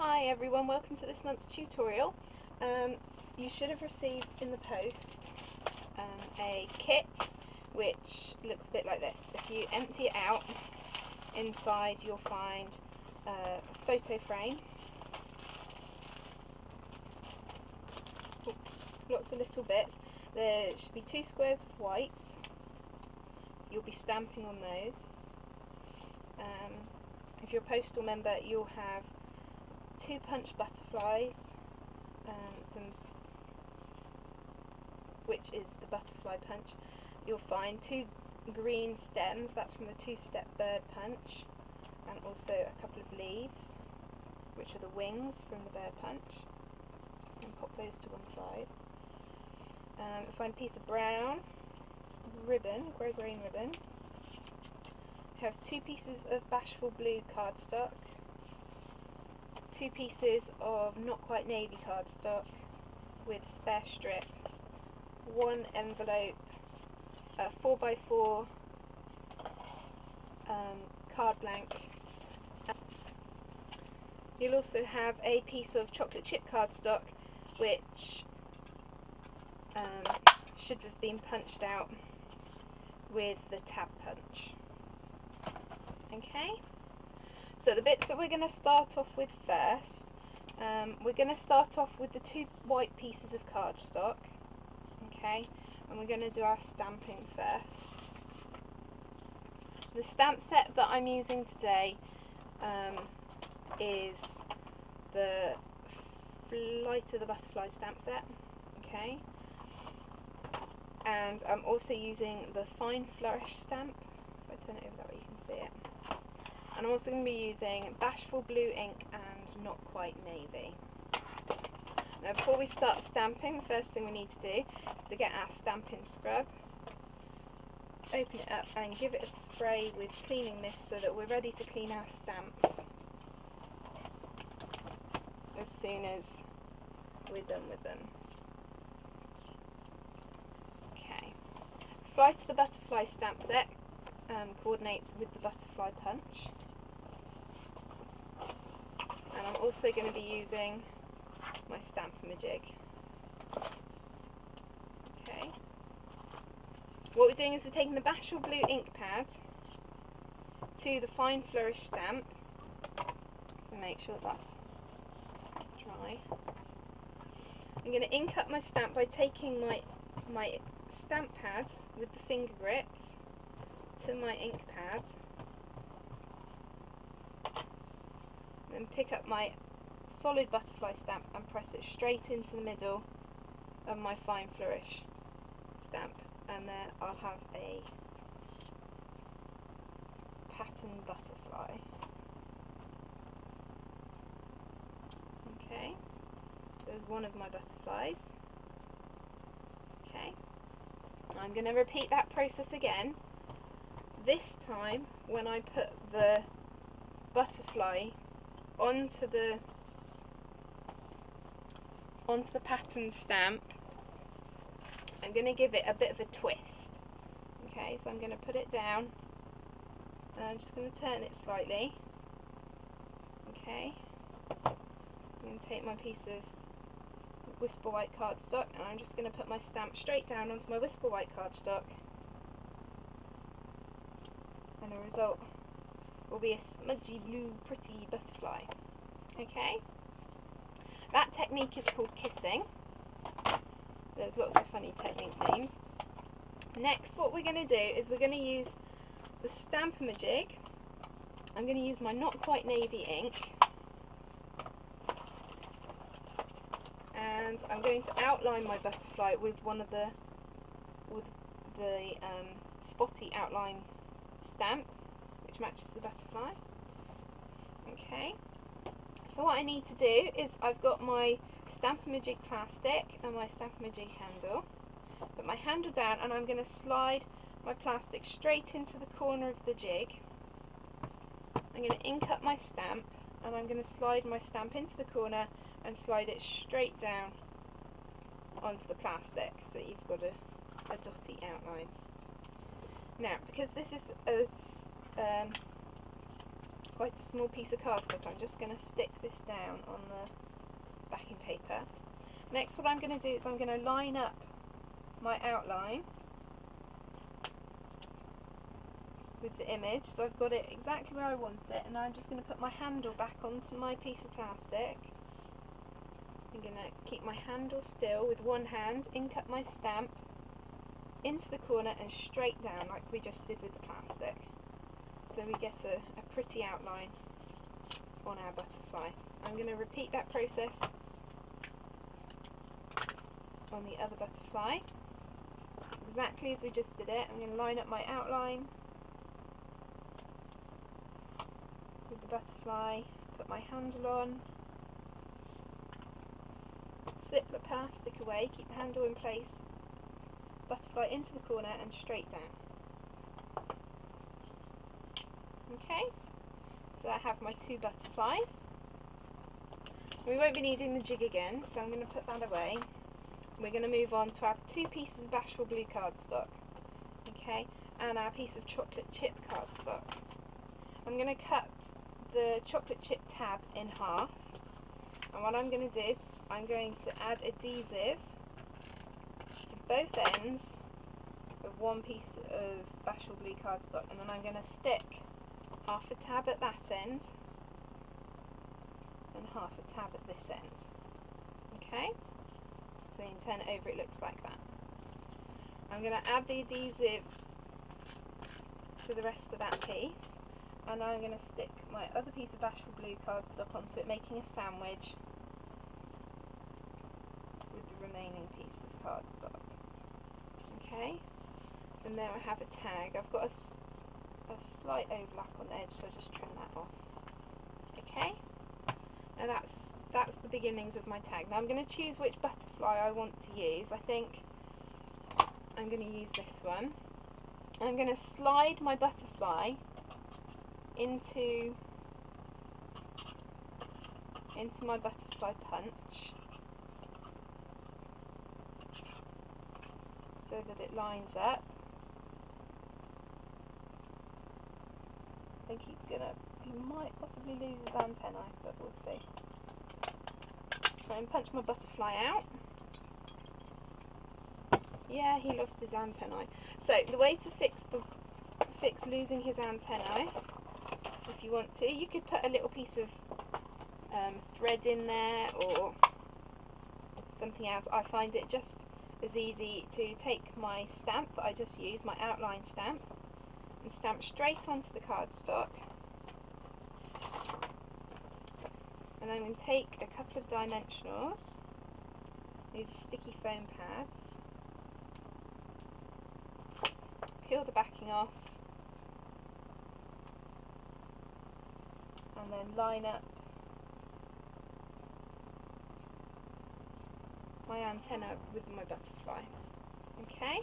Hi everyone, welcome to this month's tutorial. You should have received in the post a kit which looks a bit like this. If you empty it out, inside you'll find a photo frame, lots of little bits. There should be 2 squares of white. You'll be stamping on those. If you're a postal member, you'll have 2 punch butterflies, which is the butterfly punch. You'll find 2 green stems, that's from the 2-step bird punch, and also a couple of leaves, which are the wings from the bird punch. And pop those to one side. You'll find a piece of brown ribbon, grey-green ribbon. You have 2 pieces of Bashful Blue cardstock, 2 pieces of Not Quite Navy cardstock with spare strip, 1 envelope, a 4x4 card blank. You'll also have a piece of chocolate chip cardstock which should have been punched out with the tab punch. Okay? So the bits that we're going to start off with first, we're going to start off with the 2 white pieces of cardstock, okay, and we're going to do our stamping first. The stamp set that I'm using today is the Flight of the Butterfly stamp set, okay, and I'm also using the Fine Flourish stamp. If I turn it over that way you can see it. And I'm also going to be using Bashful Blue ink and Not Quite Navy. Now before we start stamping, the first thing we need to do is to get our stamping scrub, open it up and give it a spray with cleaning mist so that we're ready to clean our stamps as soon as we're done with them. Okay. Flight of the Butterfly stamp set coordinates with the butterfly punch. And I'm also going to be using my Stamp-A-Majig. Okay. What we're doing is we're taking the Bashful Blue ink pad to the Fine Flourish stamp and make sure that's dry. I'm going to ink up my stamp by taking my stamp pad with the finger grips to my ink pad, and then pick up my solid butterfly stamp and press it straight into the middle of my Fine Flourish stamp, and there I'll have a pattern butterfly. Okay, there's one of my butterflies. Okay, I'm going to repeat that process again. This time, when I put the butterfly onto the pattern stamp, I'm going to give it a bit of a twist. Okay, so I'm going to put it down and I'm just going to turn it slightly. Okay, I'm going to take my piece of Whisper White cardstock and I'm just going to put my stamp straight down onto my Whisper White cardstock, and the result will be a smudgy blue pretty butterfly. Okay, that technique is called kissing. There's lots of funny technique names. Next, what we're going to do is we're going to use the Stamp-A-Majig. I'm going to use my Not Quite Navy ink, and I'm going to outline my butterfly with the spotty outline stamp which matches the butterfly. Okay, so what I need to do is I've got my Stamp-A-Majig plastic and my Stamp-A-Majig handle. Put my handle down and I'm going to slide my plastic straight into the corner of the jig. I'm going to ink up my stamp and I'm going to slide my stamp into the corner and slide it straight down onto the plastic so you've got a dotty outline. Now, because this is a quite a small piece of cardstock, I'm just going to stick this down on the backing paper. Next, what I'm going to do is I'm going to line up my outline with the image, so I've got it exactly where I want it, and I'm just going to put my handle back onto my piece of plastic. I'm going to keep my handle still with one hand, ink up my stamp into the corner and straight down like we just did with the plastic, so we get a pretty outline on our butterfly. I'm going to repeat that process on the other butterfly exactly as we just did it. I'm going to line up my outline with the butterfly, put my handle on, slip the plastic away, keep the handle in place, butterfly into the corner and straight down. Okay, so I have my two butterflies. We won't be needing the jig again, so I'm going to put that away. We're going to move on to our two pieces of Bashful Blue cardstock, okay, and our piece of chocolate chip cardstock. I'm going to cut the chocolate chip tab in half, and what I'm going to do is I'm going to add adhesive to both ends of one piece of Bashful Blue cardstock, and then I'm going to stick half a tab at that end and half a tab at this end. Okay? So you can turn it over, it looks like that. I'm going to add the adhesive to the rest of that piece, and I'm going to stick my other piece of Bashful Blue cardstock onto it, making a sandwich with the remaining piece of cardstock. Okay? And there I have a tag. I've got a slight overlap on the edge, so I'll just trim that off. Okay? Now that's the beginnings of my tag. Now I'm going to choose which butterfly I want to use. I think I'm going to use this one. I'm going to slide my butterfly into my butterfly punch so that it lines up. I think he might possibly lose his antennae, but we'll see. Try and punch my butterfly out. Yeah, he lost his antennae. So the way to fix losing his antennae, if you want to, you could put a little piece of thread in there or something else. I find it just as easy to take my stamp that I just used, my outline stamp, and stamp straight onto the cardstock. And I'm going to take a couple of dimensionals, these are sticky foam pads, peel the backing off, and then line up my antenna with my butterfly. Okay?